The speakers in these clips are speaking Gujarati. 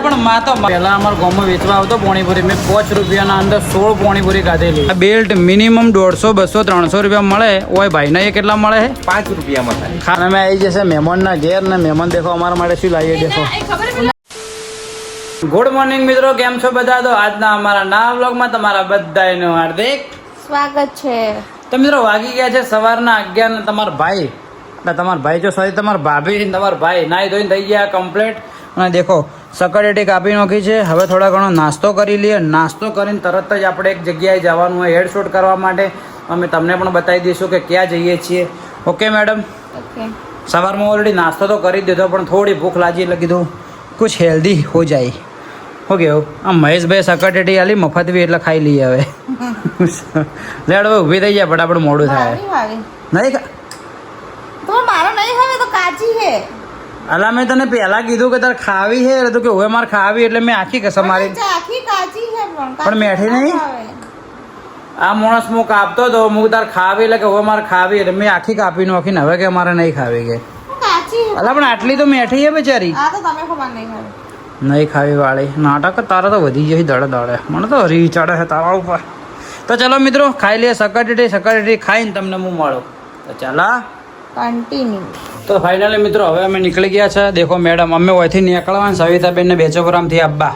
પણ માં તો પેલા અમારા ગામમાં વેચવા આવતો પોણીપુરી મેં 5 રૂપિયાના અંદર 16 પોણીપુરી ખાધેલી. આ બેલ્ટ મિનિમમ 150, 200, 300 રૂપિયા મળે હોય ભાઈ ને. એ કેટલા મળે છે? 5 રૂપિયામાં. ખાના મેં આવી જશે મહેમાનના ઘેર ને મહેમાન દેખો અમારા માટે શું લાવીએ દેખો. ગુડ મોર્નિંગ મિત્રો, કેમ છો બધા? તો આજના અમારા નવા વ્લોગમાં તમારા બધાનું હાર્દિક સ્વાગત છે. તો મિત્રો વાગી ગયા છે સવારના 11 ને તમારા ભાઈ સોરી તમારા ભાભી તમારા ભાઈ નાઈ ધોઈને થઈ ગયા કમ્પ્લીટ. અને દેખો સકડેટી કાપી નાખી છે. હવે થોડા ઘણો નાસ્તો કરી લઈએ. નાસ્તો કરીને તરત જ આપણે એક જગ્યાએ જવાનું હોય હેડ શૂટ કરવા માટે. અમે તમને પણ બતાવી દઈશું કે ક્યાં જઈએ છીએ. Okay madam? ઓકે. સવારમાં ઓલરેડી નાસ્તો તો કરી દીધો પણ થોડી ભૂખ લાગી એટલે કીધું કુછ હેલ્ધી હો જાય. ઓકે આ મહેશભાઈ સકડેટી આલી મફત બી એટલે ખાઈ લઈએ હવે. લેડ હવે ઊભી થઈ જાય ફટાફટ મોડું થાય. નહીં મારો નહીં હવે તો કાચી હે. અલા મેં તને પહેલા કીધું કે તારે ખાવી છે એટલે તું કે હવે મારે ખાવી એટલે મેં આખી કસમ મારી. આખી કાચી હે પણ મેઠી નહીં. આ માણસ હું કાપતો તો હું તારે ખાવી એટલે કે હવે મારે ખાવી એટલે મેં આખી કાપી નાખીને હવે કે મારે નહીં ખાવી કે. અલા પણ આટલી તો મેઠી છે બેચારી. નહીં ખાવી વાળી નાટક તારા તો વધી જાય દડે દડે. મને તો હરી ચડે છે તારા ઉપર. તો ચલો મિત્રો ખાઈ લઈએ સકડેટી ખાઈને તમને હું મળો. તો ચાલા કન્ટિન્યુ. તો ફાઇનલી મિત્રો હવે અમે નીકળી ગયા છે. દેખો મેડમ અમે અહીંથી નીકળવા સવિતાબેનને બેચોગ્રામથી આવવા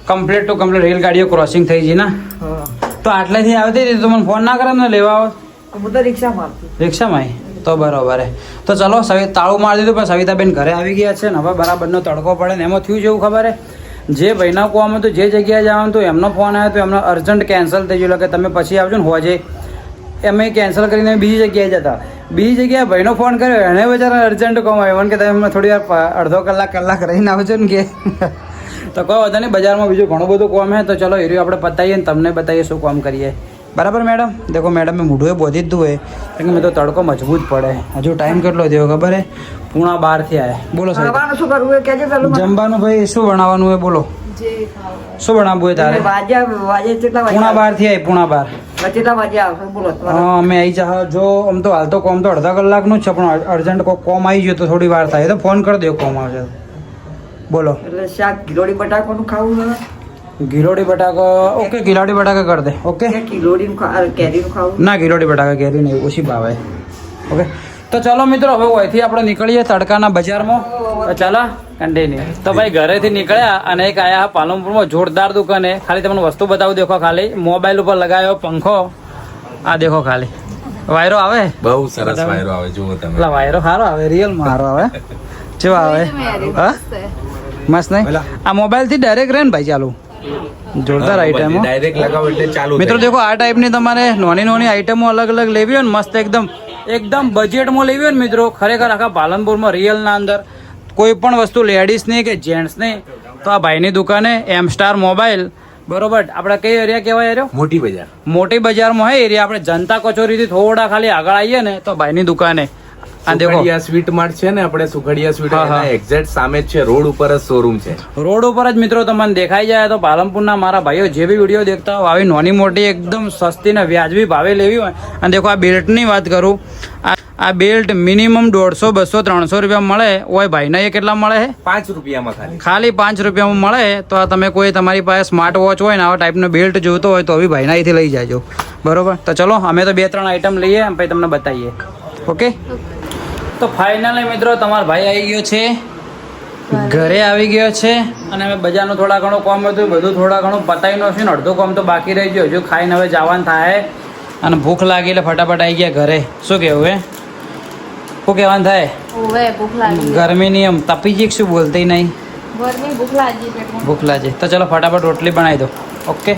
કમ્પ્લીટ ટુ કમ્પ્લીટ રેલગાડીઓ ક્રોસિંગ થઈ ગઈ ને. તો આટલેથી આવતી હતી તો મને ફોન ના કરે ને લેવા આવો. રિક્ષામાં તો બરોબર. તો ચલો તાળું મારી દીધું પણ સવિતાબેન ઘરે આવી ગયા છે ને હવે બરાબરનો તડકો પડે ને એમાં થયું જેવું ખબર જે ભાઈના કોમ હતું જે જગ્યાએ જવાનું હતું એમનો ફોન આવ્યો તો એમનો અર્જન્ટ કેન્સલ થઈ ગયો કે તમે પછી આવજો ને હોજે. અમે કેન્સલ કરીને બીજી જગ્યાએ જતા. બીજી જગ્યાએ ભાઈનો ફોન કર્યો એને બચારા અર્જન્ટ કોમ આવ્યો કે તમે થોડી વાર અડધો કલાક રહીને આવજો ને કે. તો કોઈ વાંધો નહીં, બજારમાં બીજું ઘણું બધું કોમ છે તો ચલો એરિયો આપણે બતાવીએ ને તમને બતાવીએ શું કામ કરીએ. બરાબર મેડમ? દેખો મેડમે મોઢું બોધી જ દું હોય કે મેં તો તડકો મજબૂત પડે. હજુ ટાઈમ કેટલો થયો ખબર હે? 11:30 આયા. બોલો સાહેબ જમવાનું ભાઈ શું બનાવવાનું હોય બોલો? શું બનાવવું હોય તારે? 11:30 હા અમે આવી જા. જો આમ તો હાલ તો કોમ તો અડધા કલાકનું જ છે પણ અર્જન્ટ કોઈ કોમ આવી ગયો તો થોડી વાર થાય તો ફોન કરી દો કોમ આવશે. બોલો. એટલે શાક ગિલોડી બટાકાનું ખાવું છે. ગિલોડી બટાકા ઓકે, ગિલોડી બટાકા કરી દે. ઓકે. કેરીનું ખાવું ના ગિલોડી બટાકા કેરી નહીં ઓછી ભાવે. ઓકે તો ચલો મિત્રો હવે અહીંથી આપણે નીકળીએ તડકાના બજારમાં. ચાલો કન્ટિન્યુ. તો ભાઈ ઘરેથી નીકળ્યા અને એક આયા પાલનપુરમાં જોરદાર દુકાને. ખાલી તમને વસ્તુ બતાવું દેખો. ખાલી મોબાઈલ ઉપર લગાવ્યો પંખો. આ દેખો ખાલી વાયરો આવે. બહુ સરસ વાયરો આવે. જુઓ તમે. એટલે વાયરો સારો આવે, રિયલ માં સારો આવે. કેવો આવે? હા મસ્ત નહીં? આ મોબાઈલ થી ડાયરેક્ટ રહે ને ભાઈ ચાલુ. જોરદાર આઈટમો ડાયરેક્ટ લગાવો એટલે ચાલુ. મિત્રો દેખો આ ટાઈપની તમારે નાની આઈટમો અલગ અલગ લેવી હોય ને મસ્ત એકદમ બજેટમાં લેવી હોય ને મિત્રો ખરેખર આખા પાલનપુરમાં રિયલના અંદર કોઈ પણ વસ્તુ લેડીઝની કે જેન્ટ્સની તો આ ભાઈની દુકાને એમ સ્ટાર મોબાઈલ. બરોબર. આપણે કઈ એરિયા કહેવાય એરિયો? મોટી બજારમાં હોય એરિયા. આપણે જનતા કચોરીથી થોડા ખાલી આગળ આવીએ ને તો ભાઈની દુકાને સુખડિયા સ્વીટ માર્ટ છે ને આપણે સુખડિયા સ્વીટ એના એક્ઝેક્ટ સામે જ છે. રોડ ઉપર જ શોરૂમ છે. રોડ ઉપર જ મિત્રો તમને દેખાઈ જાય તો પાલનપુરના મારા ભાઈઓ જે બી વિડીયો દેખતા હોય આવી નાની મોટી એકદમ સસ્તી ને વ્યાજબી ભાવે લેવી હોય. અને દેખો આ બેલ્ટની વાત કરું. આ બેલ્ટ મિનિમમ 150, 200, 300 રૂપિયા મળે હોય ભાઈ ને. એ કેટલા મળે છે? 5 રૂપિયામાં. ખાલી 5 રૂપિયામાં મળે. તો તમે કોઈ તમારી પાસે સ્માર્ટ વોચ હોય ને આવા ટાઈપનો બેલ્ટ જોતો હોય તો ભાઈ ના અહીંથી લઈ જાજો. બરોબર. તો ચલો અમે તો 2-3 આઈટમ લઈએ પછી તમને બતાવીએ. ઓકે. તો ફાઇનલી મિત્રો તમારો ભાઈ આવી ગયો છે, ઘરે આવી ગયો છે અને અમે બજારનું થોડા ઘણું કામ હતું બધું થોડા ઘણું પતાવીનું છે ને અડધું કામ તો બાકી રહી ગયું. હજુ ખાઈને હવે જવાનું થાય અને ભૂખ લાગી એટલે ફટાફટ આવી ગયા ઘરે. શું કહેવું હે? શું કહેવાનું થાય? ગરમીની એમ તપી જઈ શું બોલતી નહીં. ભૂખ લાગી તો ચલો ફટાફટ રોટલી બનાવી દો. ઓકે.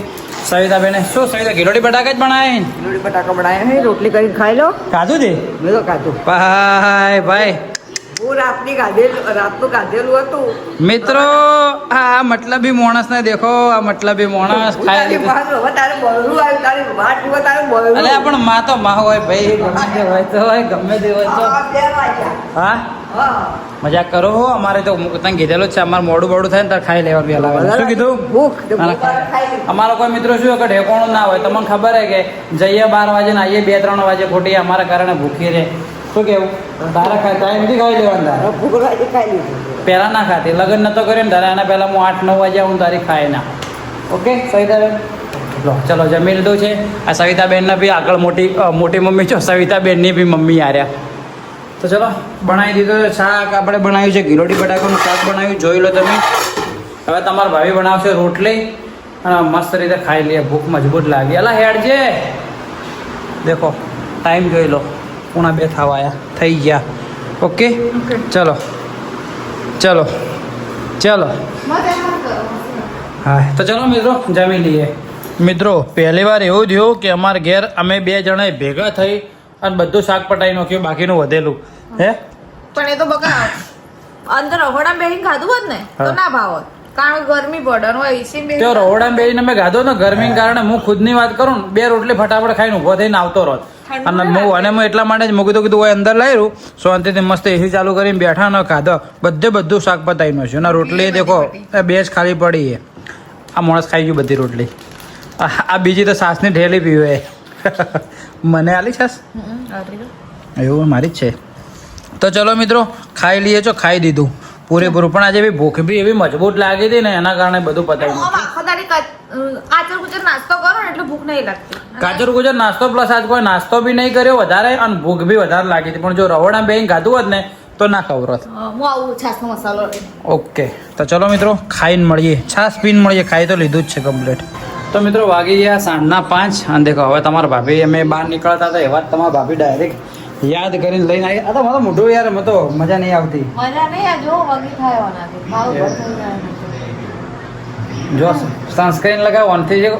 સવિતાબેને શું સવિતા ગિલોડી બટાકા જ બનાવે? ગિલોડી બટાકા બનાવે રોટલી કરીને ખાઈ લો. કાજુ દે મેં તો કાજુ ભાઈ હું રાતનું કાઢેલું હતું. મિત્રો આ મતલબી માણસ ને દેખો. આ મતલબી માણસ ખાય પણ માં તો માં હોય ભાઈ. ગમે તે હોય તો હોય ગમે તે હોય તો. હા મજાક કરો. અમારે તો તને કીધેલું જ છે અમારે મોડું થાય ને તાર ખાઈ લેવાનું પેલા. શું કીધું? અમારો કોઈ મિત્રો શું કે ઢેકોણું ના હોય. તમને ખબર હે કે જઈએ 12 વાગે ને આવીએ 2-3 વાગે ખોટી અમારા કારણે ભૂખી રહે. શું કેવું તારા ટાઈમથી ખાઈ લેવાનું તારે ભૂખ લાગી ખાઈ લીધું પહેલા ના ખાતી લગ્ન નતો કર્યો ને તારે આના પહેલા હું 8-9 વાગે આવું તારી ખાય ના ઓકે સવિતાબેન લો ચલો જમી લીધું છે આ સવિતાબેનને બી આગળ મોટી મમ્મી છો સવિતાબેનની બી મમ્મી આવ્યા તો ચલો બનાવી દીધું છે શાક આપણે બનાવ્યું છે ગિલોડી બટાકાનું શાક બનાવ્યું જોઈ લો તમે હવે તમારા ભાભી બનાવશે રોટલી અને મસ્ત રીતે ખાઈ લઈએ ભૂખ મજબૂત લાગી અલા હેડ છે દેખો ટાઈમ જોઈ લો 1:30 થવા આવ્યા થઈ ગયા ઓકે ચલો ચલો ચલો હા તો ચલો મિત્રો જમી લઈએ મિત્રો પહેલી વાર એવું થયું કે અમારા ઘેર અમે 2 જણાએ ભેગા થઈ અને બધું શાક પટાઈ નાખ્યું બાકીનું વધેલું હે પણ એ તો બકા અંદર રહોડા બેહીને ખાધું હોત ને તો ના ભાવત કારણ કે ગરમી પડે હોય ઈસી બે તો રોવડામાં બેસીને મેં ગાધો ને ગરમીને કારણે હું ખુદની વાત કરું ને 2 રોટલી ફટાફટ ખાઈને ઊભો થઈને આવતો રહો અને હું એટલા માટે જ મૂકી કીધું હોય અંદર લાવ્યું શાંતિથી મસ્ત એસી ચાલુ કરીને બેઠા ન ખાધો બધું શાક પતાવી નાખ્યું અને રોટલી દેખો 2 જ ખાલી પડી છે આ માણસ ખાઈ ગયું બધી રોટલી આ બીજી તો છાસની ઢેલી પીવે મને આલી છાસ એવું મારી જ છે તો ચલો મિત્રો ખાઈ લઈએ છો ખાઈ દીધું પૂરેપૂરું પણ આજે બી ભૂખ બી એવી મજબૂત લાગી હતી ને એના કારણે બધું પતાવી આખો દાડી કાચર કુચર નાસ્તો કરો ને એટલે ભૂખ નહીં લાગતી કાચર ગુજર નાસ્તો પ્લસ આજ કોઈ નાસ્તો બી નહીં કર્યો વધારે અને ભૂખ બી વધારે લાગી હતી પણ જો રવડા બેન ખાધું હોત ને તો ના ખવરત હું આવું છાસનો મસાલો લઈને ઓકે તો ચલો મિત્રો ખાઈને મળીએ છાસ પીને મળીએ ખાઈ તો લીધું જ છે કમ્પ્લીટ તો મિત્રો વાગી ગયા 5:30 અને દેખો હવે તમારા ભાભી અમે બહાર નીકળતા હતા એવા જ તમારા ભાભી ડાયરેક્ટ યાદ કરીને લઈને આવી આ તો મારું મોઢું યાર મને તો મજા નહીં આવતી મજા નહીં આ જો વગી ખાવાના છે ભાવ થઈ જાય જો સનસ્ક્રીન લગાવવાથી જે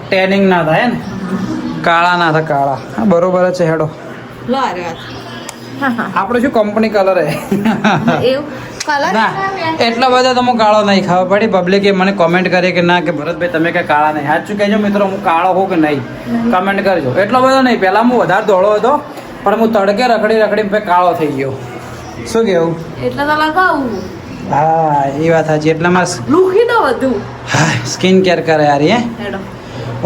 ટેનિંગ ના થાય ને કાળા ના થાય કાળા હા બરોબર જ છે હેડો લો અરે આપણે શું કંપની કલર હે એવું કલર ના એટલા બધા તો હું કાળો નહીં ખાવા પડી પબ્લિકે મને કોમેન્ટ કરી કે ના કે ભરતભાઈ તમે કે કાળા નહીં સાચું કહેજો મિત્રો હું કાળો હોઉં કે નહીં કમેન્ટ કરજો એટલો બધો નહીં પહેલાં હું વધારે ધોળો હતો પણ હું તડકે રખડી કાળો થઈ ગયો શું કેવું એટલે તો લગાવું હા એ વાત સાચી એટલે મારે લુખી દો બધું હા સ્કિન કેર કરે યાર હે હેડો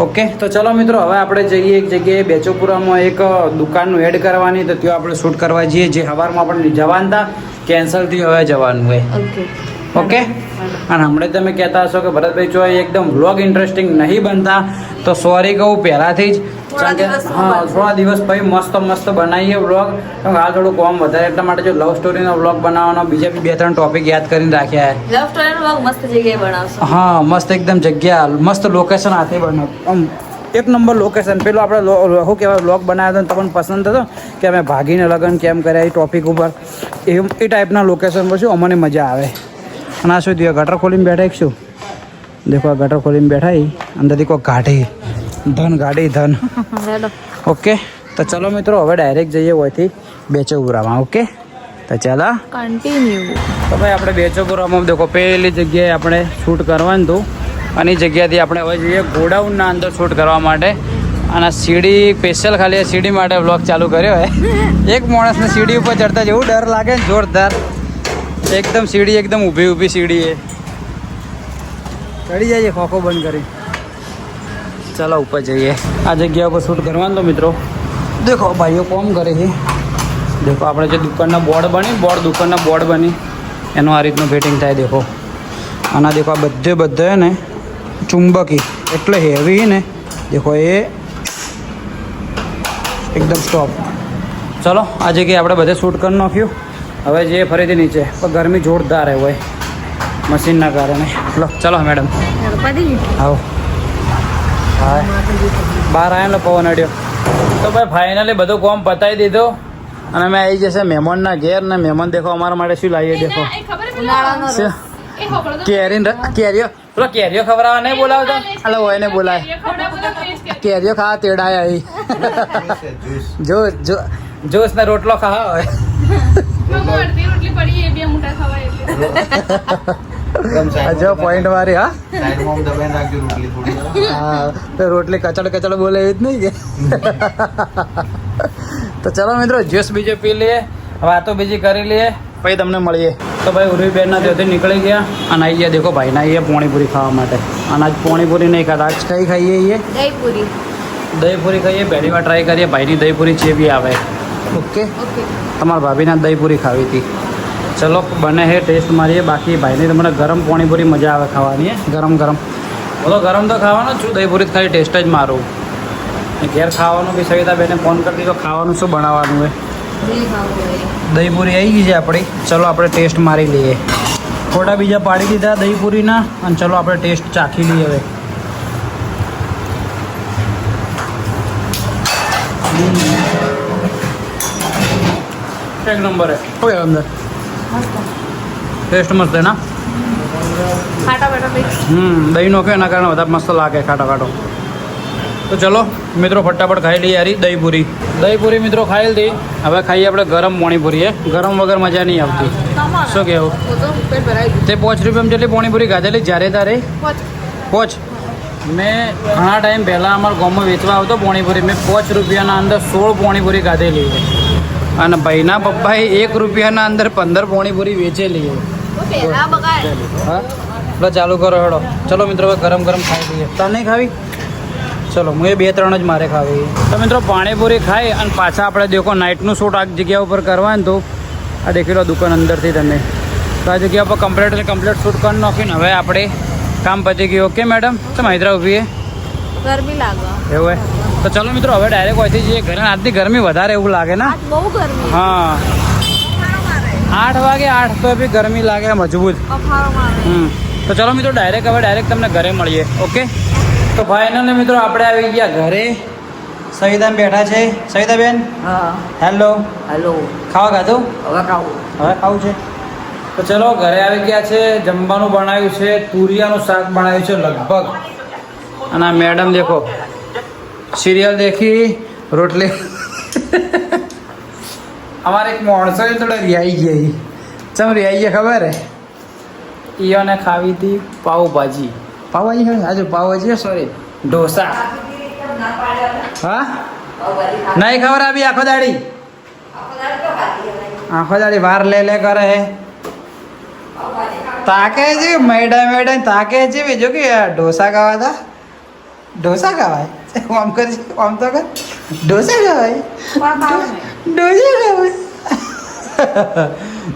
ઓકે તો ચલો મિત્રો હવે આપણે જઈએ એક જગ્યાએ બેચોપુરામાં એક દુકાનનું એડ કરવાની તો ત્યાં આપણે શૂટ કરવા જઈએ જે સવારમાં આપણે જવાના હતા કેન્સલ થયું હવે જવાનું હોય ઓકે ઓકે અને હમણાં તમે કહેતા હશો કે ભરતભાઈ જો એકદમ વ્લોગ ઇન્ટરેસ્ટિંગ નહીં બનતા તો સોરી કહું પહેલાંથી જ કારણ કે હા થોડા દિવસ પછી મસ્ત બનાવીએ વ્લોગ હાલ થોડું કોમ વધારે એટલા માટે જો લવ સ્ટોરીનો વ્લોગ બનાવવાનો બીજા બી 2-3 ટોપિક યાદ કરીને રાખ્યા લવ સ્ટોરીનો વ્લોગ મસ્ત જગ્યાએ બનાવશો હા મસ્ત એકદમ જગ્યા મસ્ત લોકેશન હાથે બનાવ આમ એક નંબર લોકેશન પેલું આપણે શું કહેવાય વ્લોગ બનાવ્યો હતો તમને પસંદ હતો કે અમે ભાગીને લગ્ન કેમ કર્યા એ ટોપિક ઉપર એ ટાઈપના લોકેશન પર શું અમને મજા આવે અને આ શું થયું ગટર ખોલીને બેઠા એક શું દેખો આ ગટર ખોલીને બેઠા અંદરથી કોઈ ગાડી ધન હેડો ઓકે તો ચલો મિત્રો હવે ડાયરેક્ટ જઈએ હોયથી બેચોપુરામાં ઓકે તો ચાલો કન્ટિન્યુ તો ભાઈ આપણે બેચોપુરામાં દેખો પેલી જગ્યાએ આપણે શૂટ કરવાનું હતું અને એ જગ્યાથી આપણે હવે જઈએ ગોડાઉનના અંદર શૂટ કરવા માટે અને સીડી સ્પેશિયલ ખાલી આ સીડી માટે વ્લોગ ચાલુ કર્યો હે એક માણસને સીડી ઉપર ચડતા જેવું ડર લાગે ને જોરદાર એકદમ સીડી એકદમ ઊભી સીડી એ ચડી જાય ખોખો બંધ કરી ચાલો ઉપર જઈએ આ જગ્યા ઉપર શૂટ કરવાનું તો મિત્રો દેખો ભાઈઓ કોમ કરે છે દેખો આપણે જે દુકાનના દુકાનના બોર્ડ બની એનું આ રીતનું ફિટિંગ થાય દેખો આના દેખો આ બધે ને ચુંબકી એટલે હેવી ને દેખો એ એકદમ સ્ટોપ ચલો આ જગ્યાએ આપણે બધે શૂટ કરી નાખ્યું હવે જઈએ ફરીથી નીચે પણ ગરમી જોરદાર હોય મશીનના કારણે ચલો મેડમ આવો હા બહાર આવ્યો પવન અડ્યો તો ભાઈ ફાઇનલી બધું કામ પતાવી દીધો અને અમે આવી જશે મહેમાનના ઘેર ને મહેમાન દેખો અમારા માટે શું લાવીએ દેખો કેરીઓ પેલો કેરીઓ ખવડાવવા નહીં બોલાવતો હાલો હોય ને બોલાય કેરીઓ ખાવા તેડાયા અહીં જોશ ને રોટલો ખાવા હોય જો પોઈન્ટ મારી હા તો રોટલી કચડ બોલે એવી જ નહીં કે તો ચલો મિત્રો જ્યુસ બીજો પી લઈએ વાતો બીજી કરી લઈએ પછી તમને મળીએ તો ભાઈ ઉર્વીબેનના ત્યાંથી નીકળી ગયા અને આવી ગયા દેખો ભાઈના અહીંયા પોણીપુરી ખાવા માટે અને આજ પોણીપુરી નહીં ખાતા આજ કઈ ખાઈએ દહીંપુરી ખાઈએ પહેલી વાર ટ્રાય કરીએ ભાઈની દહીંપુરી જે બી આવે ઓકે ઓકે તમારા ભાભીના દહીંપૂરી ખાવી હતી. ચલો બને છે ટેસ્ટ મારીએ. બાકી ભાઈને તો મને ગરમ પાણીપુરી મજા આવે ખાવાની હે ગરમ ગરમ. બોલો ગરમ તો ખાવાનો જ છું, દહીંપૂરી ખાલી ટેસ્ટ જ મારું. ઘેર ખાવાનું બી સવિતાબેને ફોન કરી દીધો ખાવાનું શું બનાવવાનું હોય. જે ખાવું હોય. દહીંપૂરી આવી ગઈ છે આપણી. ચલો આપણે ટેસ્ટ મારી લઈએ. થોડા બીજા પાડી દીધા દહીંપૂરીના અને ચલો આપણે ટેસ્ટ ચાખી લઈએ હવે. એક નંબર હે. ઓકે અંદર ટેસ્ટ મસ્ત હે ના. ખાટા બેટા મિક્સ. દહીં નો કે એના કારણે વધારે મસ્ત લાગે ખાટો ખાટો. તો ચલો મિત્રો ફટાફટ ખાઈ લઈએ યારી દહીંપૂરી મિત્રો ખાઈ લીધી. હવે ખાઈએ આપણે ગરમ પાણીપુરી. ગરમ વગર મજા નહીં આવતી. શું કહેવું? તો તો પેટ ભરાઈ ગયું. તે 5 રૂપિયામાં જેટલી પાણીપુરી ખાધેલી જ્યારે તારે પોચ. મેં ઘણા ટાઈમ પહેલાં અમારા ગામમાં વેચવા આવતો પાણીપુરી. મેં 5 રૂપિયાના અંદર 16 પાણીપુરી ખાધેલી છે. અને ભાઈના પપ્પાએ 1 રૂપિયાના અંદર 15 પાણીપુરી વેચેલી છે. તો પહેલા બગાડ. હા એટલે ચાલુ કરો હેડો. ચલો મિત્રો હવે ગરમ ગરમ ખાઈ લઈએ. તને નહીં ખાવી? ચલો હું એ 2-3 જ મારે ખાવી. તો મિત્રો પાણીપુરી ખાઈ અને પાછા આપણે દેખો નાઇટનું શૂટ આ જગ્યા ઉપર કરવા ને તો આ દેખી લો દુકાન અંદરથી તમે. તો આ જગ્યા પર કમ્પ્લીટ શૂટ કરી નાખીને હવે આપણે કામ પતી ગયું. ઓકે મેડમ તમે હૈદરા ઉભી ગરમી લાગે. એવું હોય તો ચલો મિત્રો હવે ડાયરેક્ટ હોયથી જઈએ ઘરે. આજની ગરમી વધારે એવું લાગે ને. આજ બહુ ગરમી. હા 8 વાગે 8 તો બી ગરમી લાગે મજબૂત. અફારો મારે. તો ચલો મિત્રો ડાયરેક્ટ તમને ઘરે મળીએ. ઓકે તો ફાઇનલી મિત્રો આપણે આવી ગયા ઘરે. સવિતાબેન બેઠા છે. સવિતાબેન હા હેલો. હેલો ખાવા ખાધું? હવે ખાવું. હવે ખાવું છે. તો ચલો ઘરે આવી ગયા છે. જમવાનું બનાવ્યું છે. તુરિયાનું શાક બનાવ્યું છે લગભગ. અને આ મેડમ દેખો સિરિયલ દેખી રોટલી. અમારે એક માણસો થોડા રિયાઈ ગયા. ચમ રિયાઈ ગયા ખબર હે? ઈયોને ખાવી હતી પાવભાજી. પાવભાજી ખાવી? આજે પાવભાજી સોરી ઢોસા. હા નહીં ખબર આવી આખો દાડી વાર લે કરે હે. તાકે છે મેડા તાકે છે બીજું કે ઢોસા ખાવા હતા. ઢોસા ખાવાય આમ કરી આમ તો કર ઢોસા ખાવાય. ઢોસા ખાવાય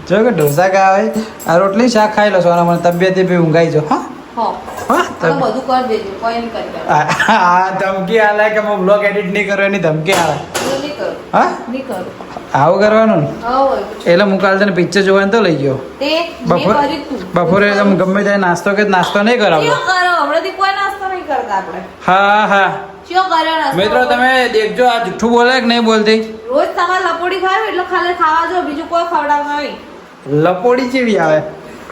જો કે ઢોસા ખાવાય. આ રોટલી શાક ખાઈ લો સોના મને તબિયત બી ઊંઘાઈ જો. હા હા બધું કરી દેજો. કોઈ નહીં કરી. હા ધમકી આલે કે હું બ્લોગ એડિટ નહીં કરું એની ધમકી આવે. નહીં કરું. હા નહીં કરું. આવું કરવાનું ને. હવે એટલે હું કાલે તને પિક્ચર જોવાનું તો લઈ ગયો. તે બપોરે તમે ગમે ત્યારે નાસ્તો નહીં કરાવતો. ચિયો કરો હમણાંથી કોઈ નાસ્તો નહીં કરતા આપણે. હા ચિયો કર્યો નાસ્તો. મિત્રો તમે દેખજો આ જુઠ્ઠું બોલે કે નહીં બોલતી. રોજ તમારે લપોડી ખાવ એટલે ખાલી ખાવા જો બીજું કોઈ ખવડાવવાનું નહીં. લપોડી ચેવી આવે?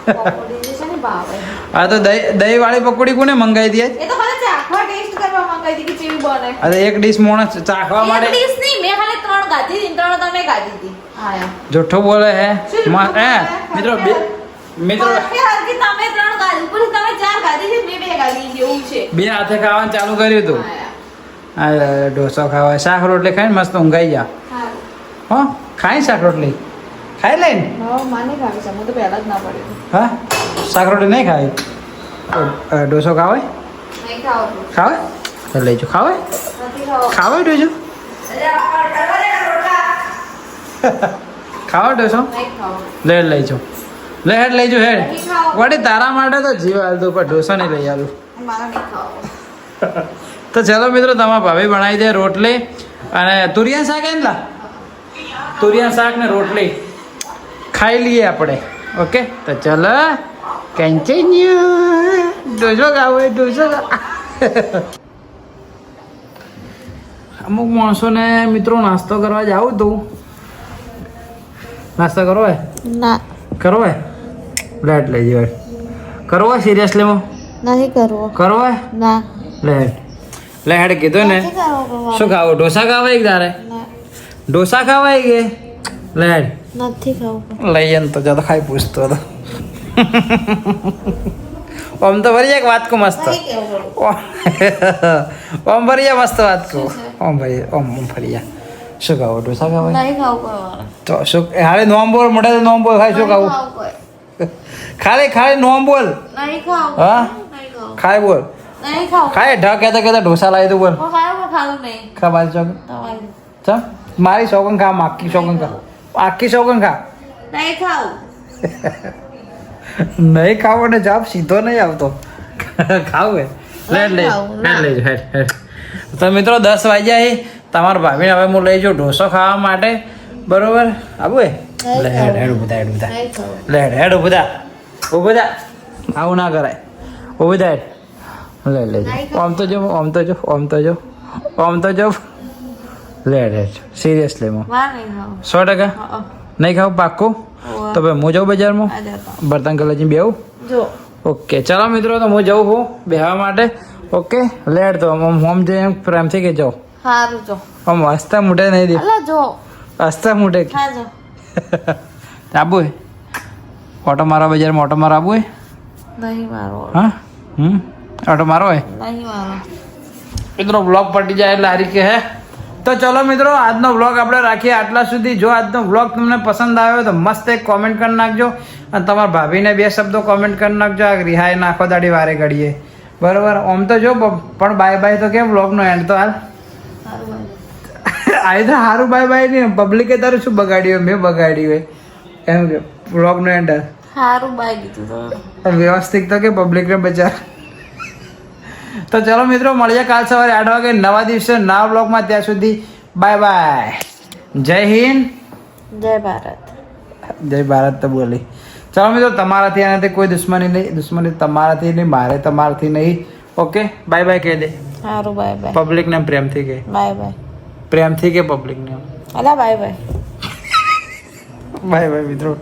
પકોડી જે છે ને ભાવે. આ તો દહીં વાળી પકોડી કોને મંગાવી દે? એ તો ખાલી ચાખવા ટેસ્ટ કરવા માંગી હતી કે કેવી બને. અરે એક ડીશ મોણસ ચાખવા એક માટે ડીશ નહીં મેં ખાલી 3 ગાધી હતી 3 તમે ગાધી હતી. હા જુઠ્ઠું બોલે હે મિત્રો મિત્રો હરકી તમે 3 ગાધી ઉપર તમે 4 ગાધી છે મેં 2 ગાધી છે એવું છે. બે હાથે ખાવાનું ચાલુ કર્યું હતું. આ ઢોસો ખાવા શાક રોટલી ખાઈને મસ્ત ઊંઘાઈ જા. હો ખાઈ શાક રોટલી ખાઈ લઈને. હા માને ખાવી છે હું તો પહેલા જ ના પડ્યું. હા શાક રોટલી નહીં ખાવી. ઢોસો ખાવાય? નહીં ખાવ ખાવાય તો લઈ જો. ખાવાય નથી ખાવ. ખાવાય ઢોસો? ખાવા ઢોસો નહીં ખાવ. લે લઈ જો. લે હેડ લઈ જો હેડ. વળી તારા માટે તો જીવ હાલતું પણ ઢોસો નહીં લઈ આલું. મારા નહીં ખાવ. તો ચલો મિત્રો તમારા ભાભી બનાવી દે રોટલી અને તુરિયા શાક એમ લા. તુરિયા શાક ને રોટલી ખાઈ લઈએ આપણે. ઓકે તો ચલો કન્ટિન્યુ. ઢોસો ખાવો ઢોસો અમુક માણસોને મિત્રો નાસ્તો કરવા જાવું તું. નાસ્તો કરવો હોય? ના કરવો હોય? લેટ લઈ જવાય. કરવો હોય સિરિયસલીમાં? નહીં કરવો. કરવો હોય? ના લે હેડ કીધું ને. શું ખાવું? ઢોસા ખાવાય કે તારે? ઢોસા ખાવાય કે લે હેડ નથી ખાવું. લઈએ ને તો જતો ખાઈ પૂછતો હતો. ઓમ તો ભરી એક વાત કો મસ્ત. ઓમ ભરી મસ્ત વાત કો. ઓમ ભરી શું ખાવું? ઢોસા ખાવાય? નહીં ખાવું. તો શું હાલે નોમ બોલ મોટા નોમ બોલ ખાય શું ખાવું? ખાલી નોમ બોલ. નહીં ખાવું. હા નહીં ખાવું. ખાય બોલ. નહીં ખાવું. ખાય ઢ કહેતા ઢોસા લાવી તું બોલ. ખાવું નહીં. ખા બાજુ ચોક તમારી ચમ મારી સોગન ખા આખી સોગન ખા આખી સોગન ખા નહીં ખાવું નહીં ખાવો ને જવાબ સીધો નહીં આવતો ખાવું હે લઈ હેડ તો મિત્રો 10 વાગ્યા છે તમારા ભાભીને હવે હું લઈ જાઉં ઢોસો ખાવા માટે બરોબર આવું હે લે હેડ ઉભા નહીં ખાવું લે હેડ ઉભા આવું ના કરાય ઉભી થાય લે આમ તો જો લે સિરિયસલી માં વાર નહીં ખાવું 100% નહીં ખાવ પાક્કું તો ભાઈ હું જાઉં બજારમાં આ જતો બર્તન કલર બેવું જો ઓકે ચાલો મિત્રો તો હું જાઉં છું બેહવા માટે ઓકે લેટ તો હોમ જઈને પ્રેમથી કે જાઓ સારું જો આમ હસતા મોઢે નહીં દે અલા જો હસતા મોઢે હા જો આબુ હે ઓટો મારવા બજારમાં ઓટો મારવા આબુ હે નહીં મારો હા ઓટો મારો હે નહીં મારો મિત્રો બ્લોગ પટી જાય એટલે આ રીતે હે તો ચલો મિત્રો આજનો વ્લોગ આપણે રાખીએ આટલા સુધી જો આજનો વ્લોગ તમને પસંદ આવ્યો તો મસ્ત એક કોમેન્ટ કરી નાખજો અને તમારા ભાભીને 2 શબ્દો કોમેન્ટ કરી નાખજો આ રિહાઈ નાખો દાડી વારે ઘડીએ બરોબર આમ તો જો પણ બાય બાય તો કેમ વ્લોગનો એન્ડ તો હાલ સારું આ તો સારું બાય બાય નહીં પબ્લિકે તારું શું બગાડ્યું મેં બગાડ્યું હોય એમ કે વ્લોગનો એન્ડ સારું બાય કીધું તો વ્યવસ્થિત તો કે પબ્લિકને બચાર તો ચલો મિત્રો મળીએ કાલ સવારે 8 વાગે નવા દિવસે નવા બ્લોગમાં ત્યાં સુધી બાય બાય જય હિન્દ જય ભારત જય ભારત તો બોલી ચાલો મિત્રો તમારાથી આનાથી કોઈ દુશ્મની તમારાથી નહીં મારે તમારાથી નહીં ઓકે બાય બાય કહી દે સારું બાય બાય પબ્લિકને પ્રેમથી કહે બાય બાય પ્રેમથી કે પબ્લિકને અલા બાય બાય બાય બાય મિત્રો